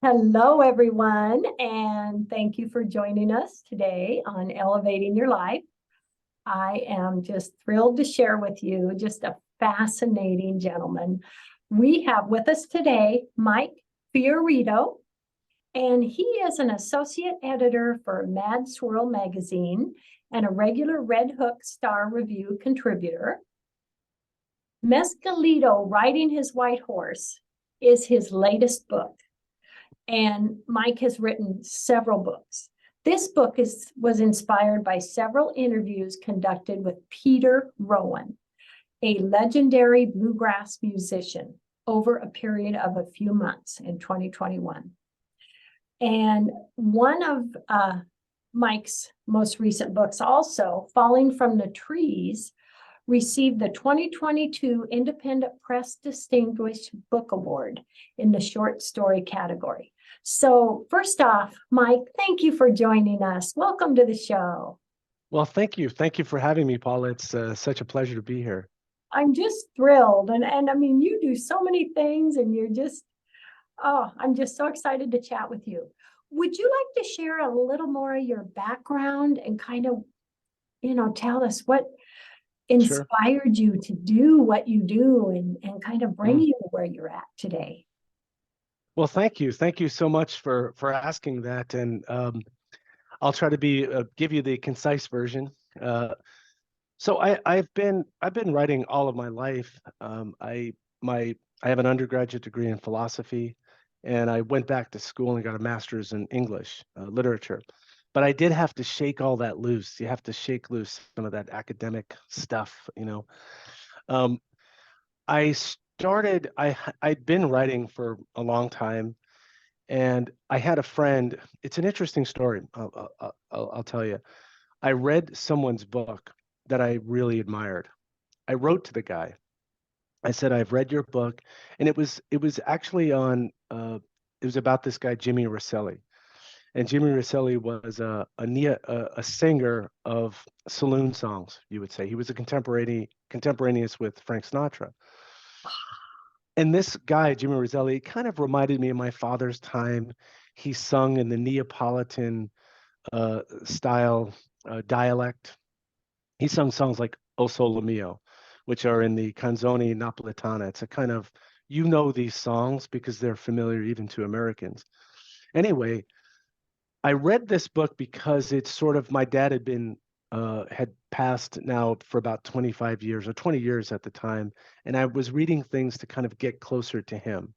Hello, everyone, and thank you for joining us today on Elevating Your Life. I am just thrilled to share with you just a fascinating gentleman. We have with us today Mike Fiorito, and he is an associate editor for Mad Swirl Magazine and a regular Red Hook Star Revue contributor. Mescalito, Riding His White Horse is his latest book. And Mike has written several books. This book was inspired by several interviews conducted with Peter Rowan, a legendary bluegrass musician, over a period of a few months in 2021. And one of Mike's most recent books, also, Falling from the Trees, received the 2022 Independent Press Distinguished Book Award in the short story category. So first off, Mike, thank you for joining us. Welcome to the show. Well, thank you. Thank you for having me, Paula. It's such a pleasure to be here. I'm just thrilled. And I mean, you do so many things and you're just, I'm just so excited to chat with you. Would you like to share a little more of your background and kind of, tell us what inspired you to do what you do and kind of bring you to where you're at today? Well, thank you. Thank you so much for asking that. And I'll try to give you the concise version. So I've been writing all of my life. I have an undergraduate degree in philosophy, and I went back to school and got a master's in English literature. But I did have to shake all that loose. You have to shake loose some of that academic stuff, I'd been writing for a long time, and I had a friend. It's an interesting story. I'll tell you. I read someone's book that I really admired. I wrote to the guy. I said, "I've read your book," and it was actually on. It was about this guy Jimmy Rosselli, and Jimmy Rosselli was a singer of saloon songs. You would say he was a contemporaneous with Frank Sinatra. And this guy, Jimmy Rosselli, kind of reminded me of my father's time. He sung in the Neapolitan style dialect. He sung songs like O Sole Mio, which are in the canzoni napoletana. It's a kind of, these songs because they're familiar even to Americans. Anyway, I read this book because it's sort of, my dad had passed now for about 25 years or 20 years at the time. And I was reading things to kind of get closer to him.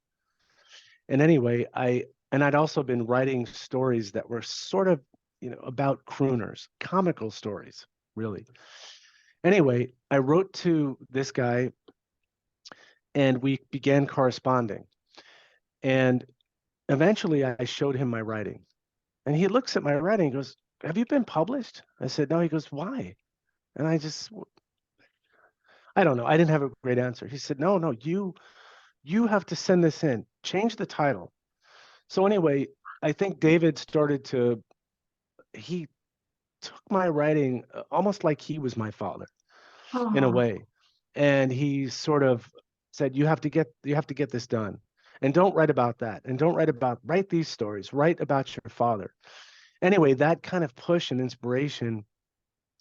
And anyway, I'd also been writing stories that were sort of, about crooners, comical stories, really. Anyway, I wrote to this guy and we began corresponding. And eventually I showed him my writing. And he looks at my writing and goes, "Have you been published?" I said, "No." He goes, "Why?" And I don't know. I didn't have a great answer. He said, "No, you have to send this in. Change the title." So anyway, I think he took my writing almost like he was my father in a way. And he sort of said, you have to get this done. And don't write about that. And write these stories, write about your father. Anyway, that kind of push and inspiration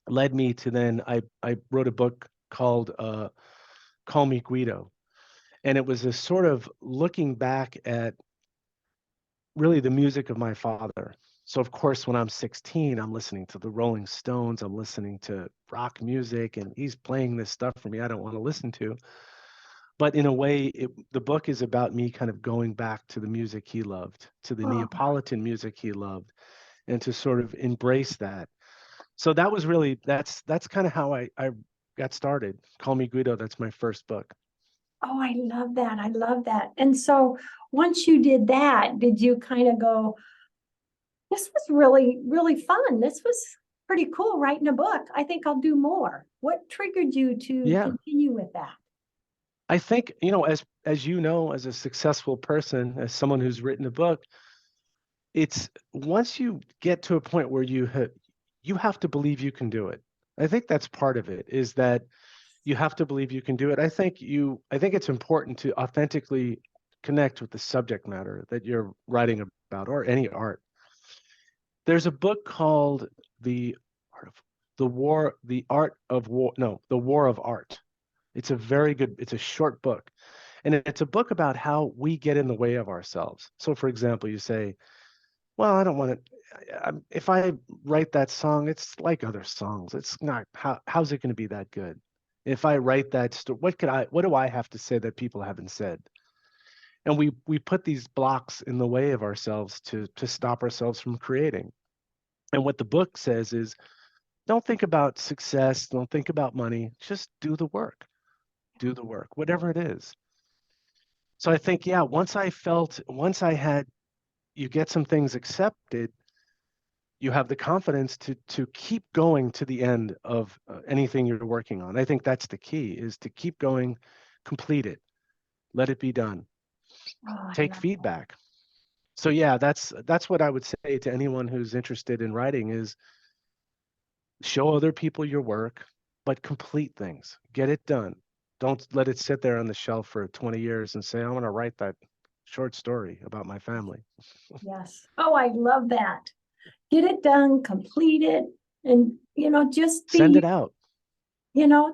led me to then I wrote a book called Call Me Guido. And it was a sort of looking back at really the music of my father. So of course, when I'm 16, I'm listening to the Rolling Stones, I'm listening to rock music, and he's playing this stuff for me I don't want to listen to. But in a way, the book is about me kind of going back to the music he loved, to the Neapolitan music he loved, and to sort of embrace that. So that was really, that's kind of how I got started. Call Me Guido, that's my first book. Oh, I love that. I love that. And so once you did that, did you kind of go, this was really, really fun. This was pretty cool writing a book. I think I'll do more. What triggered you to continue with that? I think, as you know, as a successful person, as someone who's written a book, it's once you get to a point where you have to believe you can do it. I think that's part of it, is that you have to believe you can do it. I think it's important to authentically connect with the subject matter that you're writing about, or any art. There's a book called The Art of The Art of War, no, The War of Art. It's a very good, it's a short book. And it's a book about how we get in the way of ourselves. So for example, you say, well, I don't want to, if I write that song, it's like other songs. It's not, how's it going to be that good? If I write that story, what do I have to say that people haven't said? And we put these blocks in the way of ourselves to stop ourselves from creating. And what the book says is, don't think about success, don't think about money, just do the work, whatever it is. So I think, yeah, once I had, you get some things accepted, you have the confidence to keep going to the end of anything you're working on. I think that's the key, is to keep going, complete it, let it be done, Oh, I take love that. feedback. So yeah, that's what I would say to anyone who's interested in writing is show other people your work, but complete things, get it done. Don't let it sit there on the shelf for 20 years and say, I want to write that short story about my family. Yes. Oh, I love that. Get it done, complete it, and just Send be, it out.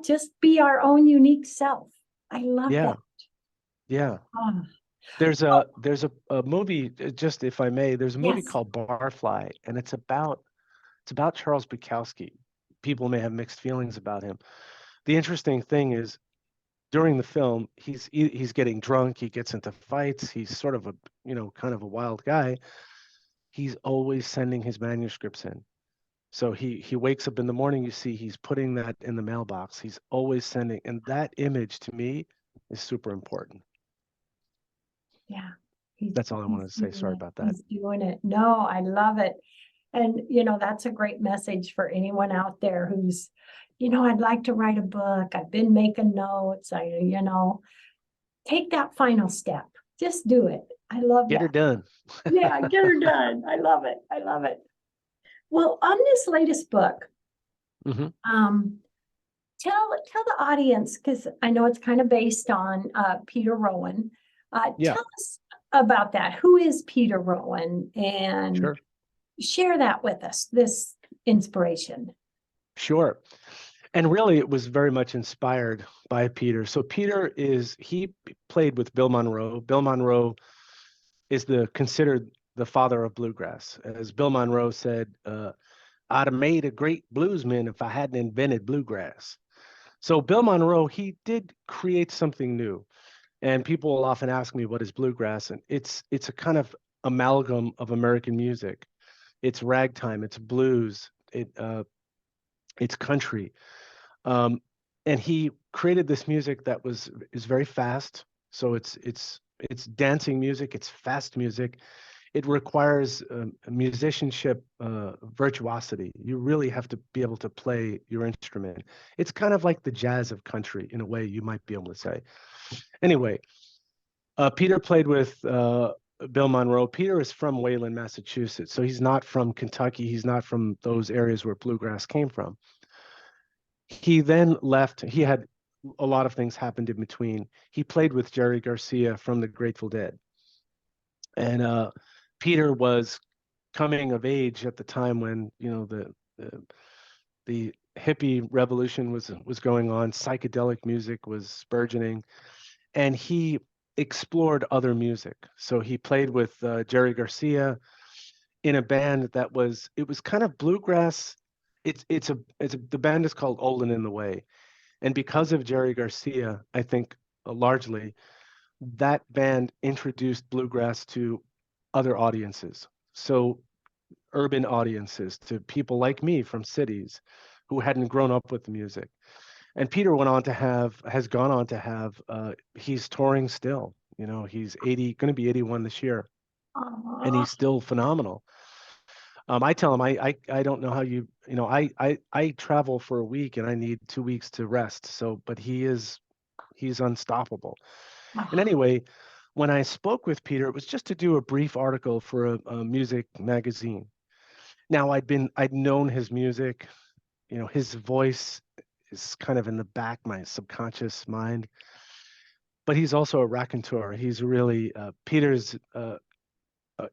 just be our own unique self. I love Yeah, that. yeah. Oh, There's a movie, just if I may, there's a movie yes. called Barfly, and it's about Charles Bukowski. People may have mixed feelings about him. The interesting thing is during the film, he's getting drunk, he gets into fights, he's sort of a, kind of a wild guy. He's always sending his manuscripts in. So he wakes up in the morning, you see he's putting that in the mailbox. He's always sending, and that image to me is super important. Yeah. He's That's all I he's wanted to say. doing Sorry it. about that. He's doing it. No, I love it. And that's a great message for anyone out there who's, I'd like to write a book. I've been making notes. Take that final step. Just do it. I love Get her that. done. Yeah, get her done. I love it. I love it. Well, on this latest book, Hmm. um, tell the audience, because I know it's kind of based on Peter Rowan. Yeah, Tell us about that. Who is Peter Rowan? And sure. share that with us, this inspiration. Sure. And really, it was very much inspired by Peter. So he played with Bill Monroe. Bill Monroe is considered the father of bluegrass. As Bill Monroe said, I'd have made a great bluesman if I hadn't invented bluegrass. So Bill Monroe, he did create something new. And people will often ask me, what is bluegrass? And it's a kind of amalgam of American music. It's ragtime, it's blues, it's country. Um, and he created this music that is very fast. So it's dancing music, it's fast music. It requires musicianship virtuosity. You really have to be able to play your instrument. It's kind of like the jazz of country in a way, you might be able to say. Anyway, Peter played with Bill Monroe. Peter is from Wayland, Massachusetts, so he's not from Kentucky. He's not from those areas where bluegrass came from. He then left. He had a lot of things happened in between. He played with Jerry Garcia from the Grateful Dead, and Peter was coming of age at the time when the the hippie revolution was going on. Psychedelic music was burgeoning, and he explored other music. So he played with Jerry Garcia in a band it was kind of bluegrass. The band is called Olin in the Way, and because of Jerry Garcia, I think largely that band introduced bluegrass to other audiences. So urban audiences, to people like me from cities who hadn't grown up with the music. And Peter has gone on to have, he's touring still. He's 80, going to be 81 this year, and Oh, he's still phenomenal. I tell him, I don't know how I travel for a week and I need 2 weeks to rest. So, but he's unstoppable. And oh, anyway, when I spoke with Peter, it was just to do a brief article for a music magazine. Now I'd known his music, his voice is kind of in the back of my subconscious mind, but he's also a raconteur. He's really Peter's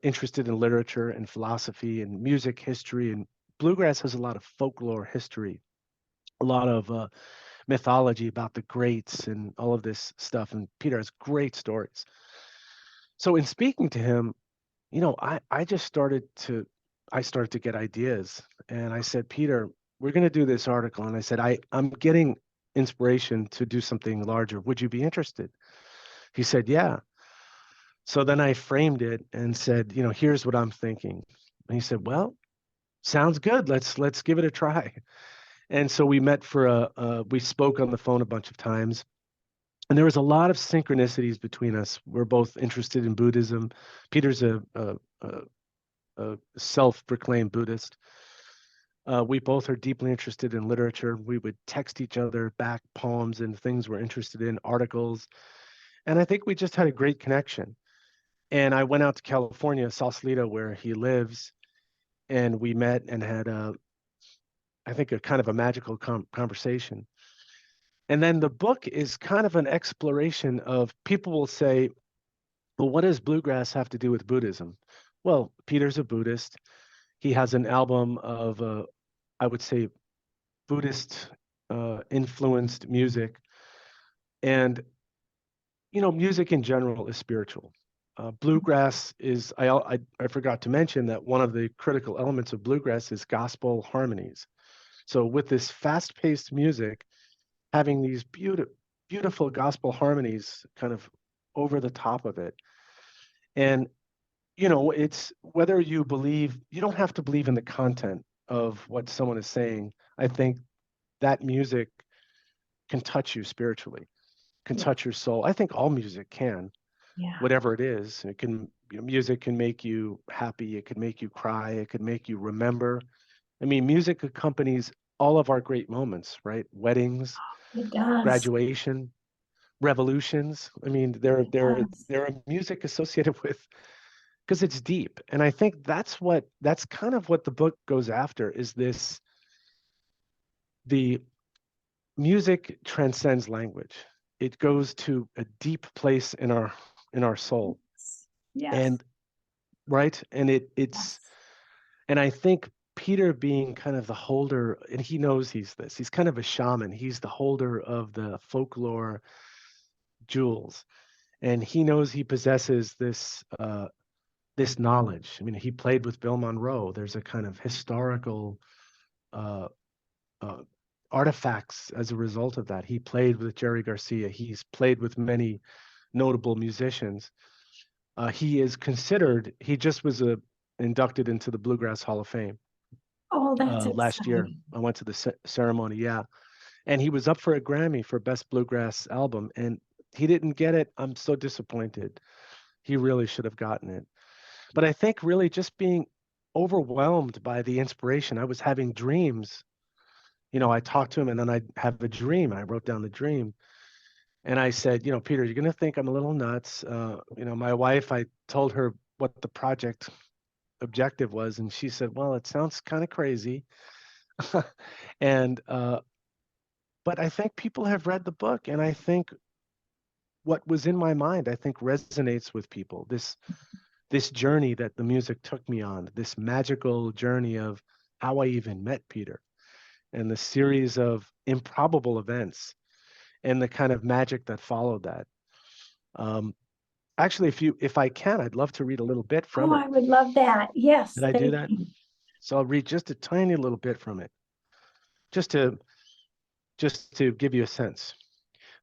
interested in literature and philosophy and music history, and bluegrass has a lot of folklore history, a lot of mythology about the greats and all of this stuff. And Peter has great stories. So in speaking to him, I just started to get ideas. And I said, Peter, we're going to do this article. And I said, I'm getting inspiration to do something larger. Would you be interested? He said, yeah. So then I framed it and said, here's what I'm thinking. And he said, well, sounds good. Let's give it a try. And so we met we spoke on the phone a bunch of times. And there was a lot of synchronicities between us. We're both interested in Buddhism. Peter's a self-proclaimed Buddhist. We both are deeply interested in literature. We would text each other back poems and things we're interested in, articles. And I think we just had a great connection. And I went out to California, Sausalito, where he lives, and we met and had I think, a kind of a magical conversation. And then the book is kind of an exploration of, people will say, well, what does bluegrass have to do with Buddhism? Well, Peter's a Buddhist. He has an album of, I would say, Buddhist influenced music. And, music in general is spiritual. Bluegrass is, I forgot to mention that one of the critical elements of bluegrass is gospel harmonies. So with this fast-paced music, having these beautiful gospel harmonies kind of over the top of it. And, it's whether you don't have to believe in the content of what someone is saying. I think that music can touch you spiritually, can Yeah. touch your soul. I think all music can, Yeah. whatever it is. It can, music can make you happy. It could make you cry. It could make you remember. I mean, music accompanies all of our great moments, right? Weddings, It does. graduation, revolutions. I mean, there It there does. there are music associated with, because it's deep. And I think that's kind of what the book goes after, is this: the music transcends language. It goes to a deep place in our soul. Yes. And right. And it's Yes. and I think Peter, being kind of the holder, and he knows he's kind of a shaman. He's the holder of the folklore jewels, and he knows he possesses this knowledge. I mean, he played with Bill Monroe. There's a kind of historical uh, uh, artifacts as a result of that. He played with Jerry Garcia. He's played with many notable musicians. He just was inducted into the Bluegrass Hall of Fame Oh, that's last year. exciting. I went to the ceremony, yeah. And he was up for a Grammy for Best Bluegrass Album, and he didn't get it. I'm so disappointed. He really should have gotten it. But I think really just being overwhelmed by the inspiration. I was having dreams. I talked to him, and then I'd have a dream. I wrote down the dream. And I said, Peter, you're going to think I'm a little nuts. My wife, I told her what the project objective was, and she said, well, it sounds kind of crazy. And, but I think people have read the book, and I think what was in my mind, I think, resonates with people. This journey that the music took me on, this magical journey of how I even met Peter, and the series of improbable events and the kind of magic that followed that. Um, Actually, if I can, I'd love to read a little bit from Oh, it. I would love that. Yes, Did I do thank that? you. So I'll read just a tiny little bit from it, just to give you a sense.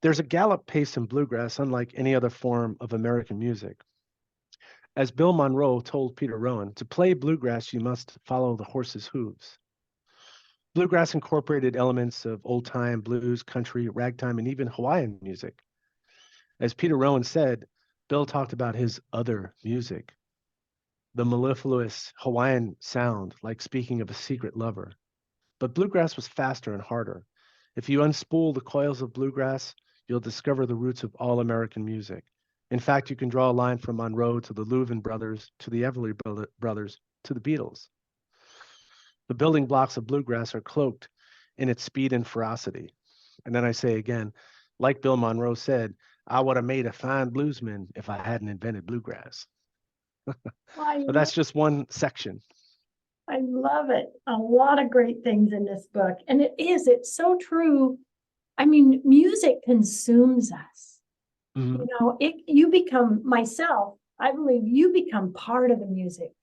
There's a gallop pace in bluegrass unlike any other form of American music. As Bill Monroe told Peter Rowan, to play bluegrass, you must follow the horse's hooves. Bluegrass incorporated elements of old time, blues, country, ragtime, and even Hawaiian music. As Peter Rowan said, Bill talked about his other music, the mellifluous Hawaiian sound, like speaking of a secret lover. But bluegrass was faster and harder. If you unspool the coils of bluegrass, you'll discover the roots of all American music. In fact, you can draw a line from Monroe to the Louvin brothers, to the Everly brothers, to the Beatles. The building blocks of bluegrass are cloaked in its speed and ferocity. And then I say again, like Bill Monroe said, I would have made a fine bluesman if I hadn't invented bluegrass. I But that's just one section. I love it. A lot of great things in this book. And it's so true. I mean, music consumes us. Mhm. You know, you become myself, I believe you become part of the music.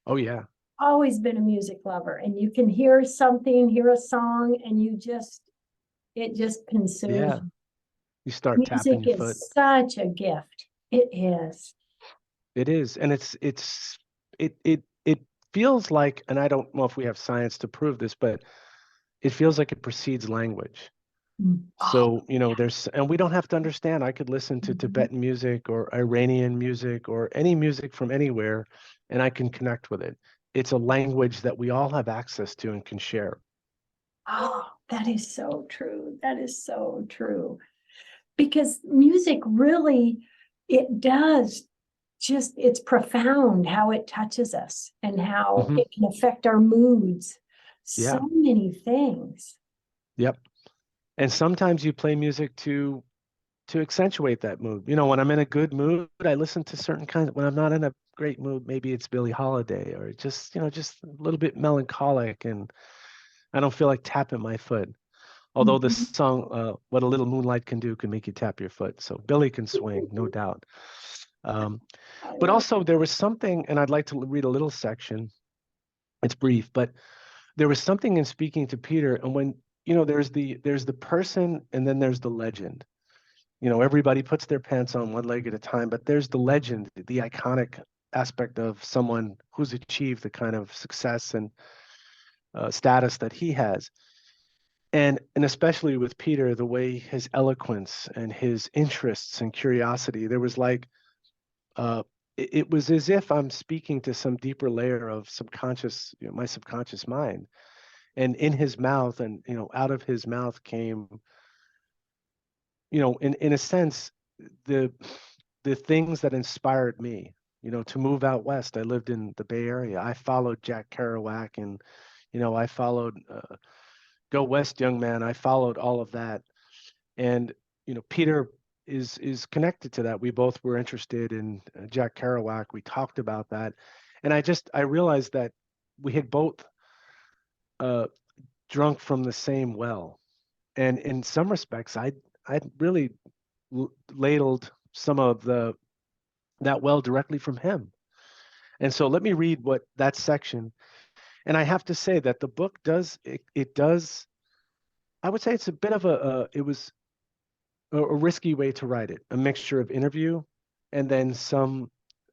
Oh yeah. Always been a music lover, and you can hear something, hear a song, and it just consumes Yeah. you. You start tapping Music your foot. is such a gift. It is. It is. And it feels like, and I don't know if we have science to prove this, but it feels like it precedes language. Oh, So, and we don't have to understand. I could listen to mhm. Tibetan music or Iranian music or any music from anywhere, and I can connect with it. It's a language that we all have access to and can share. Oh, that is so true. That is so true. Because music really, it does it's profound how it touches us and how Hmm. it can affect our moods. So Yeah. many things. Yep. And sometimes you play music to accentuate that mood. When I'm in a good mood, I listen to certain kinds. When I'm not in a great mood, maybe it's Billie Holiday or just a little bit melancholic, and I don't feel like tapping my foot. Although the Mhm. song "What a Little Moonlight Can Do" can make you tap your foot, so Billy can swing, no doubt. Um, I but love also there was something, and I'd like to read a little section. It's brief, but there was something in speaking to Peter, and when there's the person, and then there's the legend. Everybody puts their pants on one leg at a time, but there's the legend, the iconic aspect of someone who's achieved the kind of success and status that he has. And especially with Peter, the way his eloquence and his interests and curiosity, there was like, it was as if I'm speaking to some deeper layer of subconscious, my subconscious mind. And in his mouth, and out of his mouth came, in a sense, the the things that inspired me, to move out west. I lived in the Bay Area. I followed Jack Kerouac, and I followed Go West, Young Man. I followed all of that, and Peter is connected to that. We both were interested in Jack Kerouac. We talked about that, and I realized that we had both uh, drunk from the same well, and in some respects, I'd really ladled some of the that well directly from him. And so let me read what that section. And I have to say that the book it does. I would say it's a bit of it was a risky way to write it, a mixture of interview and then some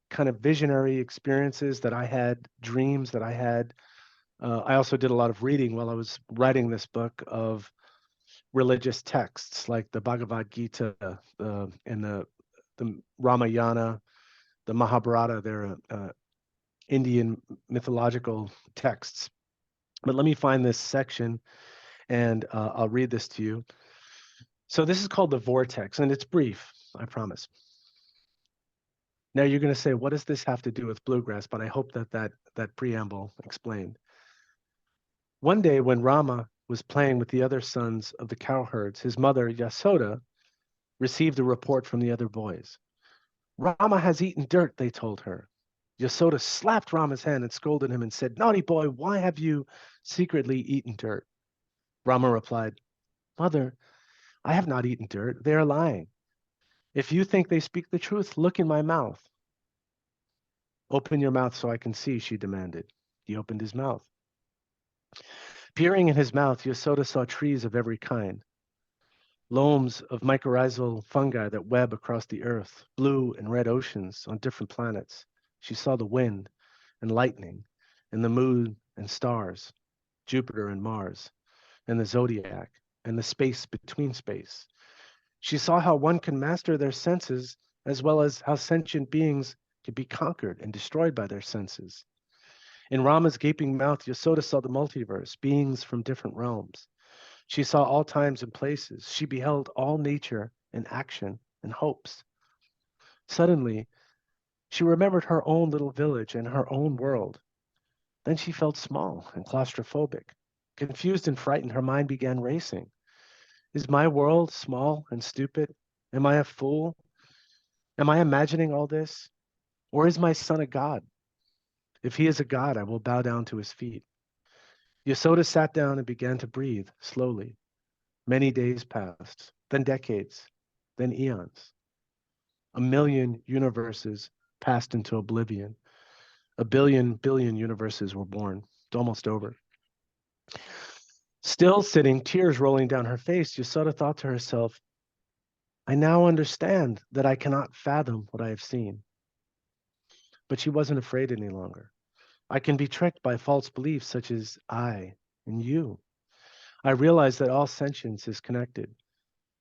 kind of visionary experiences that I had, dreams that I had. I also did a lot of reading while I was writing this book of religious texts like the Bhagavad Gita, and the Ramayana, the Mahabharata. They're Indian mythological texts. But let me find this section, and I'll read this to you. So this is called The Vortex, and it's brief, I promise. Now you're going to say, what does this have to do with bluegrass? But I hope that preamble explained. One day when Rama was playing with the other sons of the cowherds, his mother, Yasoda, received a report from the other boys. Rama has eaten dirt, they told her. Yasoda slapped Rama's hand and scolded him and said, naughty boy, why have you secretly eaten dirt? Rama replied, Mother, I have not eaten dirt. They are lying. If you think they speak the truth, look in my mouth. Open your mouth so I can see, she demanded. He opened his mouth. Peering in his mouth, Yasoda saw trees of every kind, loams of mycorrhizal fungi that web across the earth, blue and red oceans on different planets. She saw the wind and lightning and the moon and stars, Jupiter and Mars, and the zodiac and the space between space. She saw how one can master their senses as well as how sentient beings can be conquered and destroyed by their senses. In Rama's gaping mouth, Yasoda saw the multiverse, beings from different realms. She saw all times and places. She beheld all nature and action and hopes. Suddenly, she remembered her own little village and her own world. Then she felt small and claustrophobic. Confused and frightened, her mind began racing. Is my world small and stupid? Am I a fool? Am I imagining all this? Or is my son a god? If he is a god, I will bow down to his feet. Yasota sat down and began to breathe slowly. Many days passed, then decades, then eons. A million universes passed into oblivion. A billion universes were born. It's almost over. Still sitting, tears rolling down her face, Yasota thought to herself, I now understand that I cannot fathom what I have seen. But she wasn't afraid any longer. I can be tricked by false beliefs such as I and you. I realize that all sentience is connected.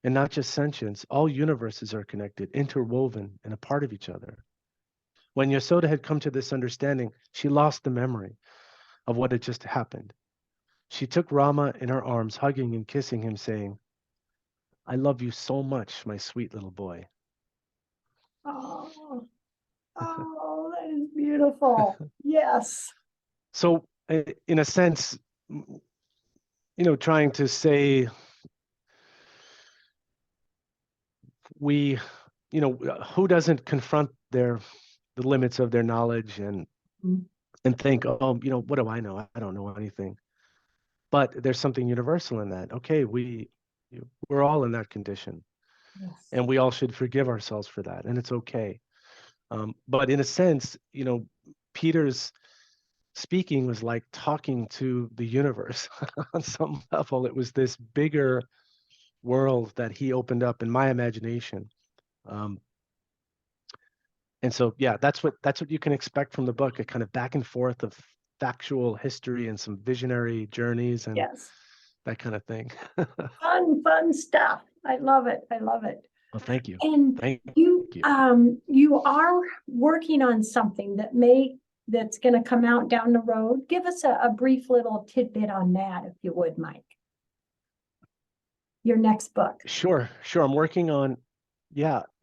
And not just sentience, all universes are connected, interwoven, and a part of each other. When Yasota had come to this understanding, she lost the memory of what had just happened. She took Rama in her arms, hugging and kissing him, saying, I love you so much, my sweet little boy. Oh, oh, that is beautiful. Yes. So, in a sense, trying to say we, who doesn't confront the limits of their knowledge and think, oh, what do I know? I don't know anything. But there's something universal in that. Okay, we're all in that condition, Yes. and we all should forgive ourselves for that, and it's okay. But in a sense, Peter's speaking was like talking to the universe on some level. It was this bigger world that he opened up in my imagination. And so, yeah, that's what you can expect from the book, a kind of back and forth of factual history and some visionary journeys and Yes. that kind of thing. Fun stuff. I love it. I love it. Well, thank you. And Thank you you. you are working on something that's going to come out down the road. Give us a brief little tidbit on that, if you would, Mike. Your next book. Sure. I'm working on,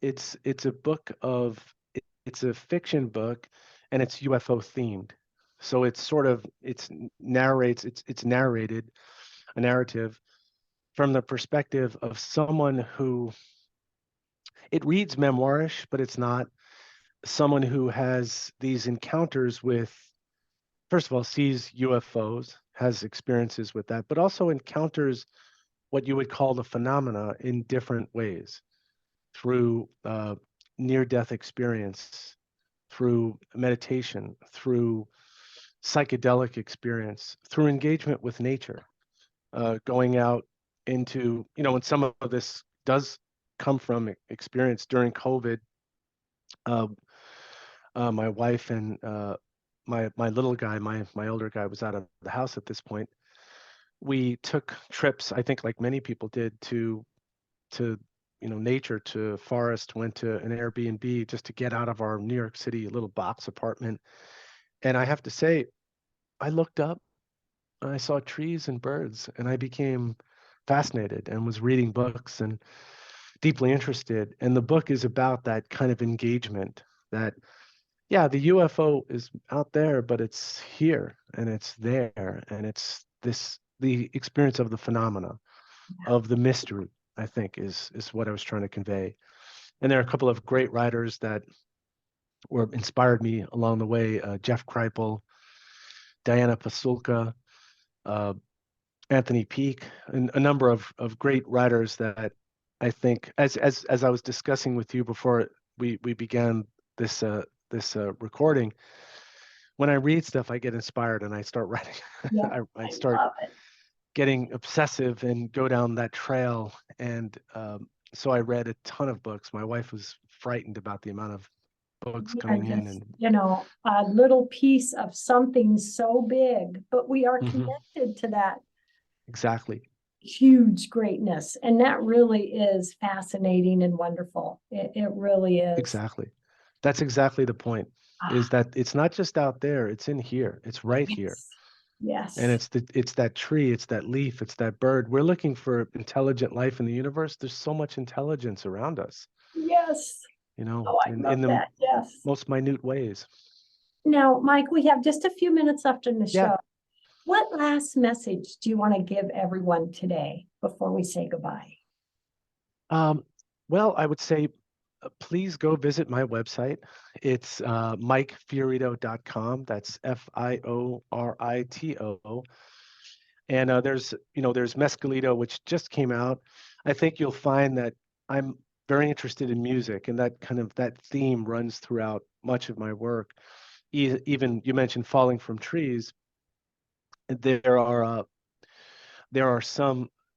it's a book it's a fiction book, and it's UFO themed. So it's narrated, a narrative from the perspective of someone who, it reads memoirish, but it's not. Someone who has these encounters with, first of all, sees UFOs, has experiences with that, but also encounters what you would call the phenomena in different ways, through near-death experience, through meditation, through psychedelic experience, through engagement with nature, going out into, and some of this does come from experience during COVID. My wife and my little guy, my older guy, was out of the house at this point. We took trips, I think, like many people did, to nature, to forest, went to an Airbnb just to get out of our New York City little box apartment. And I have to say, I looked up and I saw trees and birds, and I became fascinated and was reading books and deeply interested. And the book is about that kind of engagement, that, yeah, the UFO is out there, but it's here and it's there. And it's the experience of the phenomena, of the mystery, I think, is what I was trying to convey. And there are a couple of great writers that inspired me along the way: Jeff Kripal, Diana Pasulka, Anthony Peake, and a number of great writers that I think, as I was discussing with you before we began this recording, when I read stuff, I get inspired and I start writing. Yeah, I start getting obsessive and go down that trail. And so I read a ton of books. My wife was frightened about the amount of books coming in, and a little piece of something so big, but we are connected to that exactly huge greatness, and that really is fascinating and wonderful. It really is. Exactly. That's exactly the point, is that it's not just out there, it's in here, it's right here. Yes. And it's that tree, it's that leaf, it's that bird. We're looking for intelligent life in the universe. There's so much intelligence around us. Yes. In that. Yes. most minute ways. Now, Mike, we have just a few minutes left in the Yeah. show. What last message do you want to give everyone today before we say goodbye? Well, I would say please go visit my website. It's MikeFiorito.com. That's Fiorito. And there's Mescalito, which just came out. I think you'll find that I'm very interested in music, and that theme runs throughout much of my work. Even you mentioned falling from trees. There are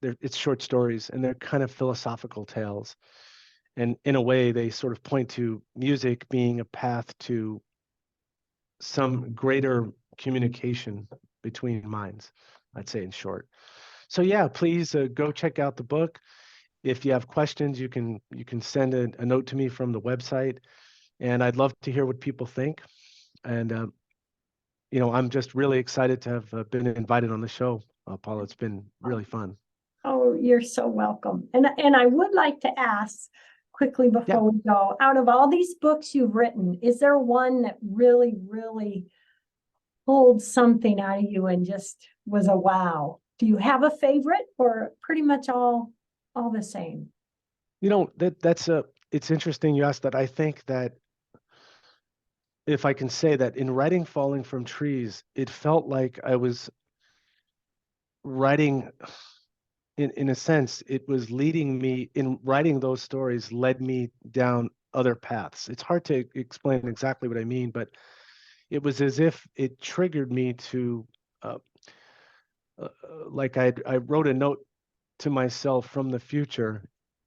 it's short stories, and they're kind of philosophical tales. And in a way, they sort of point to music being a path to some greater communication between minds, I'd say in short. So yeah, please go check out the book. If you have questions, you can send a note to me from the website, and I'd love to hear what people think. And I'm just really excited to have been invited on the show, Paula. It's been really fun. Oh, you're so welcome. And I would like to ask quickly before we go, out of all these books you've written, is there one that really, really pulled something out of you and just was a wow? Do you have a favorite, or pretty much all the same? It's interesting you asked that. I think that if I can say that in writing Falling from Trees, it felt like I was writing, in a sense, it was leading me in writing those stories, led me down other paths. It's hard to explain exactly what I mean, but it was as if it triggered me to, like I wrote a note to myself from the future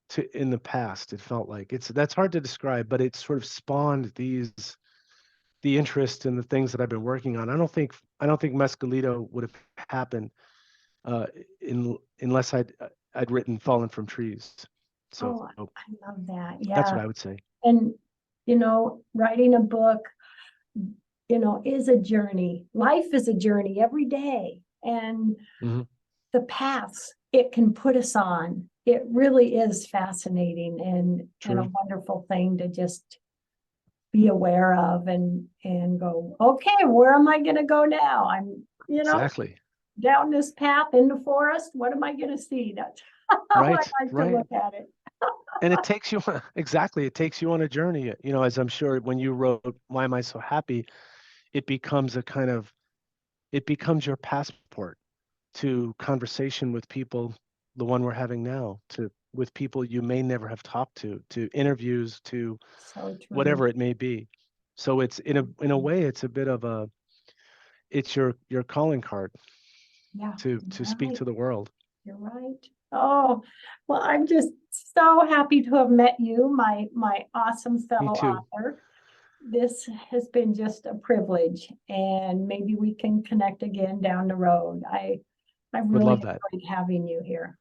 to in the past. It felt like that's hard to describe, but it sort of spawned the interest in the things that I've been working on. I don't think Mescalito would have happened unless I'd written Fallen from Trees. So I love that. that's Yeah. what I would say. And, writing a book, is a journey. Life is a journey every day. And the paths it can put us on, it really is fascinating and a wonderful thing to just be aware of and go, okay, where am I going to go now? I'm, Exactly. down this path in the forest. What am I going to see? That's how I like to look at it. And it takes you exactly. It takes you on a journey. As I'm sure when you wrote "Why Am I So Happy," it becomes your passport to conversation with people, the one we're having now, with people you may never have talked to interviews, to whatever it may be. So it's in a way, it's a bit of it's your calling card to speak to the world. You're right. Oh, well, I'm just so happy to have met you, my awesome fellow author. This has been just a privilege, and maybe we can connect again down the road. I really love that. enjoyed having you here.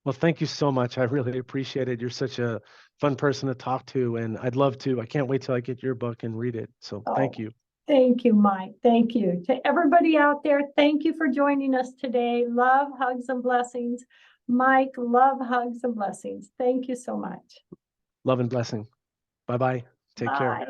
Well, thank you so much. I really appreciate it. You're such a fun person to talk to, and I'd love to. I can't wait till I get your book and read it. So thank you. Thank you, Mike. Thank you. To everybody out there, thank you for joining us today. Love, hugs, and blessings. Mike, love, hugs, and blessings. Thank you so much. Love and blessing. Bye-bye. Take care.